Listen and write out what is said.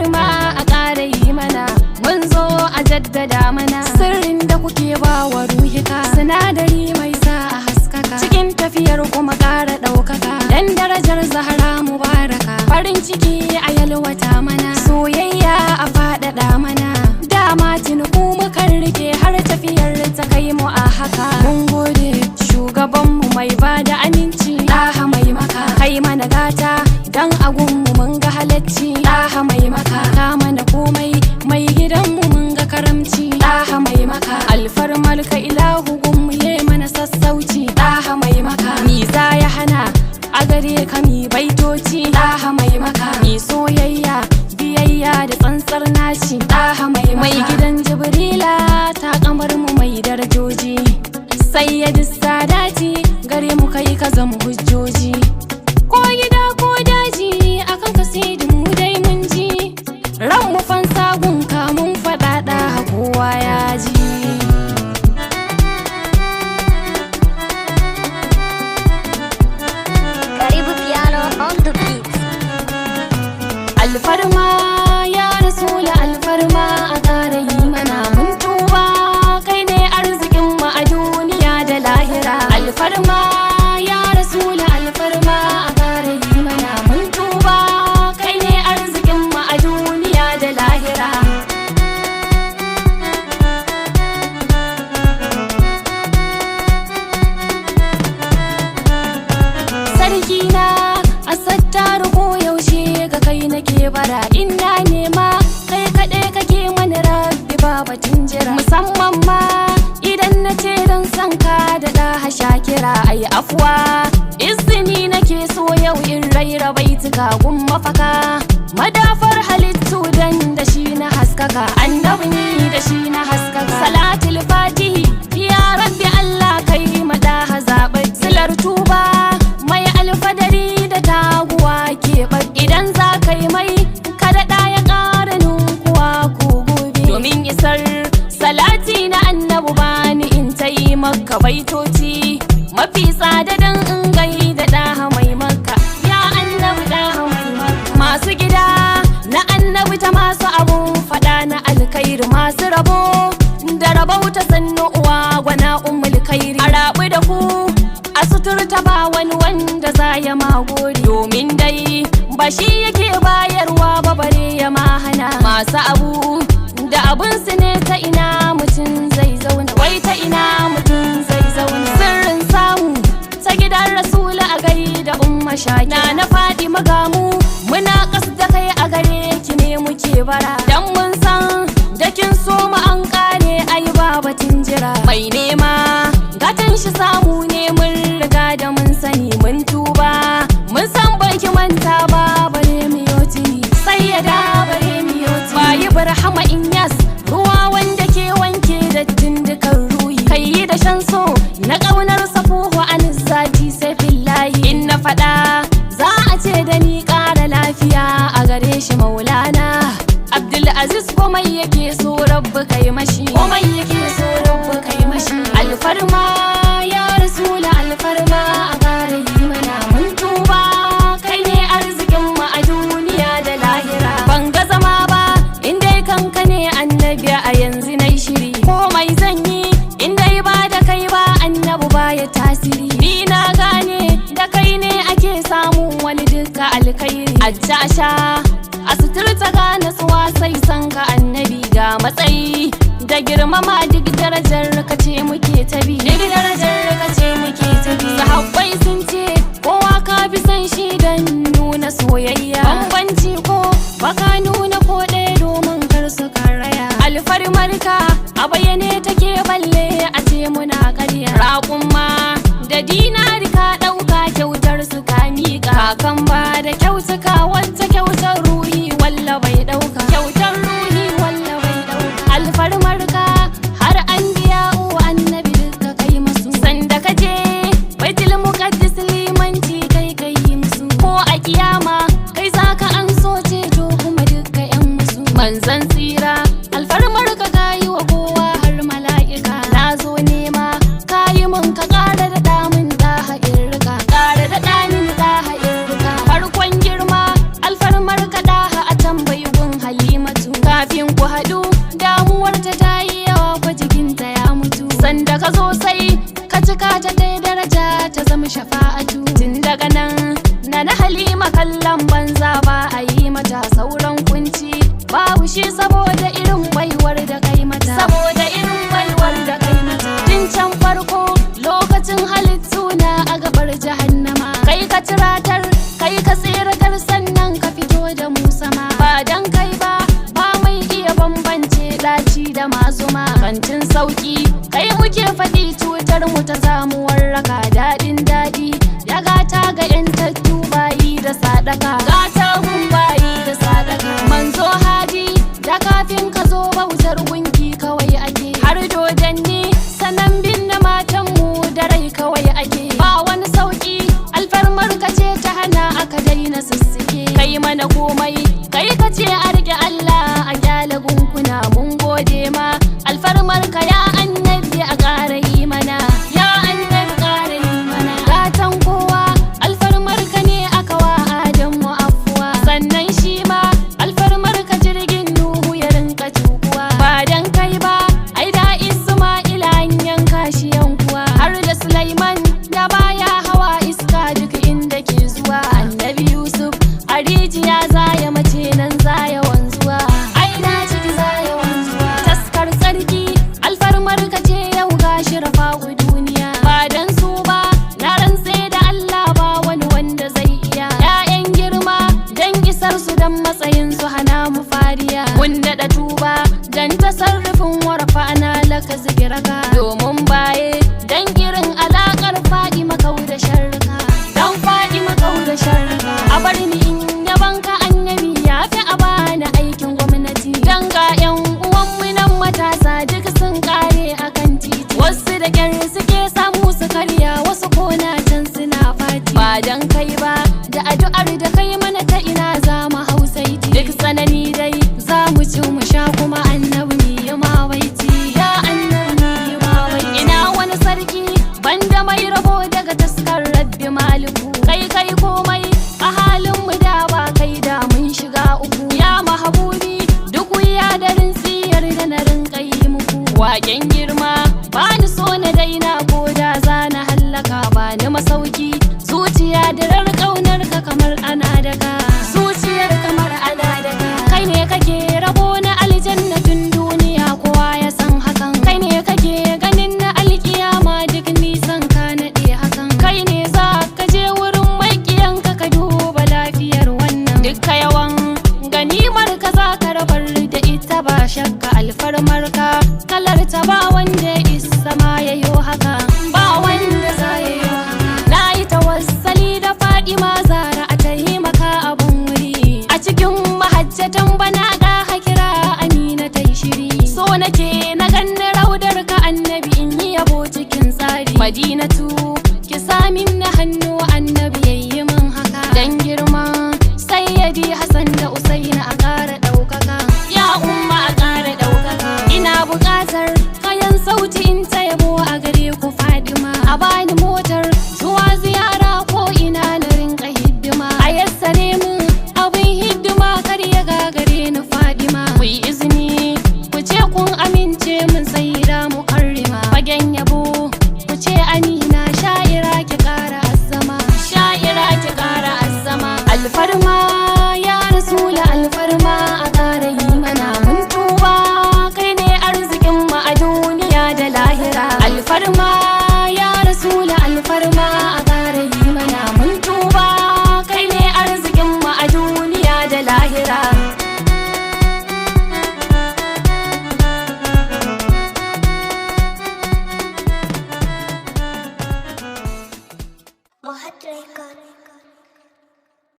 alfarma a ƙara yi mana, mun zo a jaddada mana sirrin da kuke ba wa ruhika, sinadari mai sa a haskaka cikin tafiyar kuma ƙara ɗaukaka, dan darajar Zahra Mubaraka. Farin ciki a yalwata mana, soyayya a faɗaɗa mana, dama ku mukan rike har tafiyar ta kai mu a haka. Mun gode shugabanmu mai bada aminci, ɗaha mai maka kai mana gata, dan agunmu mun ga halacci, ɗaha mai maka ka mana komai, mai gidanmu mun ga karamci, ɗaha mai maka alfarmar ka ilahu gunmu ye mana sassauci, ɗaha mai maka ni za ya hana a gare ka mi baitoci, ɗaha mai maka mi soyayya biyayya da tsantsar naci, ɗaha mai maka mai gidan Jibrila ta kamar mu mai darajoji, sayyadi sadati gare mu kai ka zama hujjoji, ko gida ko daji akan ka sai mu dai mun ji, ran mu fansa gunka mun faɗaɗa kowa ya ji. Karibu Piano on the beat. Alfarma ya rasula alfarma a ƙara yi mana, mun tuba kai ne arzikin mu a duniya da lahira. Alfarma ya rasula alfarma a ƙara yi mana, mun tuba kai ne arzikin mu a duniya da lahira. Sarki na a sattaru ko yaushe ga kai nake bara, ina nema kai kaɗai kake mani rabbi babatin jira, musamman ma idan na ce don san ka da ɗaha shakira. Ai afuwa izini nake so yau in raira baituka gun mafaka, madafar halittu dan da shi na haskaka, annabi ni da shi na haskaka. Salatul fatihi ya rabbi Allah kai madaha zaɓar silar tuba, mai alfadari da taguwa ke idan za ka yi mai kada ya ƙara nukuwa ko gobe, domin isar salati na annabu bani in ta yi maka baitoci mafi tsada dan in gai da ɗaha mai maka, ya annabi ɗaha mai maka. Masu gida na annabi ta masu abun faɗa na alkhairi, masu rabo da rabauta sannu uwa gwana ummul khairi, a rabu da ku a suturta ba wani wanda za ya magori, domin dai ba shi yake bayarwa ba bare ya mahana. Masu abu da abun su ne ta ina mutum zai zauna, wai ta ina mutum zai zauna. Sirrin samu ta gidan rasula a gai da umma shaki na faɗi magamu, muna kas da kai a gare ki ne muke bara, dan mun san da kin so mu an kare ai babatin jira. Mai nema gatan shi samu ne mun riga da mun sani, mun tuba mun san baki manta ba bare miyoti, sai ya da bare miyoti. Bayi barhama inyas ruwa wanda ke wanke dattin dukan ruhi, kai yi da shan so na ƙaunar safuhu an zati sai fillahi. In na faɗa za a ce da ni ƙara lafiya a gare shi maulana Abdulaziz, komai yake so rabbu kai mashi, komai yake so rabbu kai mashi. Alfarma ya rasula alfarma a ƙara yi mana, mun tuba kai ne arzikin mu a duniya da lahira. Ban ga zama ba in dai kanka ne annabi, a yanzu nai shiri komai zan yi in dai ba da kai ba annabi baya tasiri. Ni na gane da kai ne ake samun wani duka alkhairi, a a suturta gane tsuwa sai san ka annabi, ga matsayi da girmama duk darajar ka ce muke tabi, duk darajar ka ce muke tabi. Sahabbai sun ce kowa ka fi san shi dan nuna soyayya, bambanci ko baka nuna ko ɗaya domin kar su karaya. Alfarmarka a bayyane take balle a ce muna ƙarya, raƙumma da dinari ka ɗauka kyautar su ka miƙa, kakan ba da kyautuka wata kyautar ruhi walla bai ɗauka, kyautar ruhi walla bai ɗauka. Alfarmarka har an biya uwa annabi duka kai masu, sanda ka je baitul muqaddis limanci kai kai musu, ko a kiyama kai zaka an so ceto kuma duka yan musu. Manzan tsira alfarmarka kayi wa kowa har mala'ika, na zo nema kayi mun ka ƙara da damun ɗaha irka, ƙara da ɗanin ɗaha irka. Farkon girma alfarmarka ɗaha a tambayi gun hali na Halima kallon banza ba a yi mata sauran kunci, babu shi saboda irin baiwar da kai mata, saboda irin baiwar da kai mata. Tun can farko lokacin halittu na a gabar jahannama, kai ka tiratar, kai ka tsiratar, sannan ka fito da mu sama. Ba dan kai ba mai iya bambance daci da mazuma. Kantin sauki kai muke faɗi, cutar mu ta samu warraka. Daɗin daɗi ya gata ga 'yan tattu bayi da sadaka, gata gun bayi da sadaka. Manzo hadi da kafin ka zo bautar gunki kawai ake, har dodanni sanan binne matan mu da rai kawai ake. Ba wani sauki alfarmar ka ce ta hana aka daina sissike, kai mana komai kai ka ce a rike Allah a kyale gunkuna. Mun gode ma alfarmar ka ya annabi, a ƙara yi mana ya annabi, ƙara yi mana. Gatan kowa alfarmar ka ne aka wa Adamu afuwa, sannan shi ma alfarmar ka jirgin Nuhu ya rinka tukuwa. Ba dan kai ba ai da Isma'ila an yanka shi yankuwa, har da Sulaiman da baya hawa iska duk inda ke zuwa. Annabi Yusuf a rijiya zaya mace nan zaya wanzuwa, ai na ciki zaya wanzuwa. Taskar sarki alfarmar ka ce yau gashi rafa'u duniya, ba dan su ba na rantse da Allah ba wani wanda zai iya. 'Ya'yan girma dan isar su dan matsayin su hana mu fariya, mun daɗa tuba dan tasarrufin warfa na laka zikiraka. Domin baye dan irin alakar Fadima kau da sharrika, dan Fadima kau da sharrika. A bar ni in yabanka annabi, ya fi a bani aikin gwamnati. Dan ga 'yan uwanmu nan matasa duk sun kare akan titi, wasu da kyar suke samu su karya, wasu kona can suna fati. Ba dan kai ba da addu'ar da kai mana ta ina za mu hausaiti. Duk tsanani dai za mu ci mu sha kuma annabi ne ya mawaiti, ya annabi ne ya mawaiti. Ina wani sarki banda mai rabo daga taskar rabbi maliku, kai komai a halin mu da ba kai da mun shiga uku. Ya mahabubi duk wuya da rinsiyar da na rinka yi muku, waken girma ba ni so na daina ko da za na hallaka. Ba ni masauki zuciya da ƙaunar ka kamar ana daka, zuciyar kamar ana daka. Kai ne kake rabo na aljannatin duniya, kowa ya san hakan. Kai ne kake ganin na alkiyama duk nisan ka naɗe hakan. Kai ne za ka je wurin maƙiyanka ka duba lafiyar wannan. Dukka yawan ganimar ka za ka rabar da ita, ba shakka alfarmar ka kalar ta ba wanda isa ma yayo haka, ba wanda za yayo haka. Na yi tawassali da Fadima Zara a taimaka abun wuri, a cikin mahajjatan bana ga hakira Amina ta yi shiri. So nake na ganni raudar ka annabi, in yi yabo cikin tsari. Madinatu ki samin na hannu annabi yayi min haka, dan girma sayyadi Hassan da Usaina a ƙara ɗaukaka, ya umma a ƙara ɗaukaka. Ina buƙatar kayan sauti in ta yabo a gare ku Fadima, a bani motar zuwa ziyara ko ina na rinka hidima. A yassare min abin hidima kar ya gagare ni Fadima. Ku yi izini ku ce kun amince min sayyida mukarrima, fagen yabo ku ce Amina sha'ira ki ƙara azzama, sha'ira ki ƙara azzama. Alfarma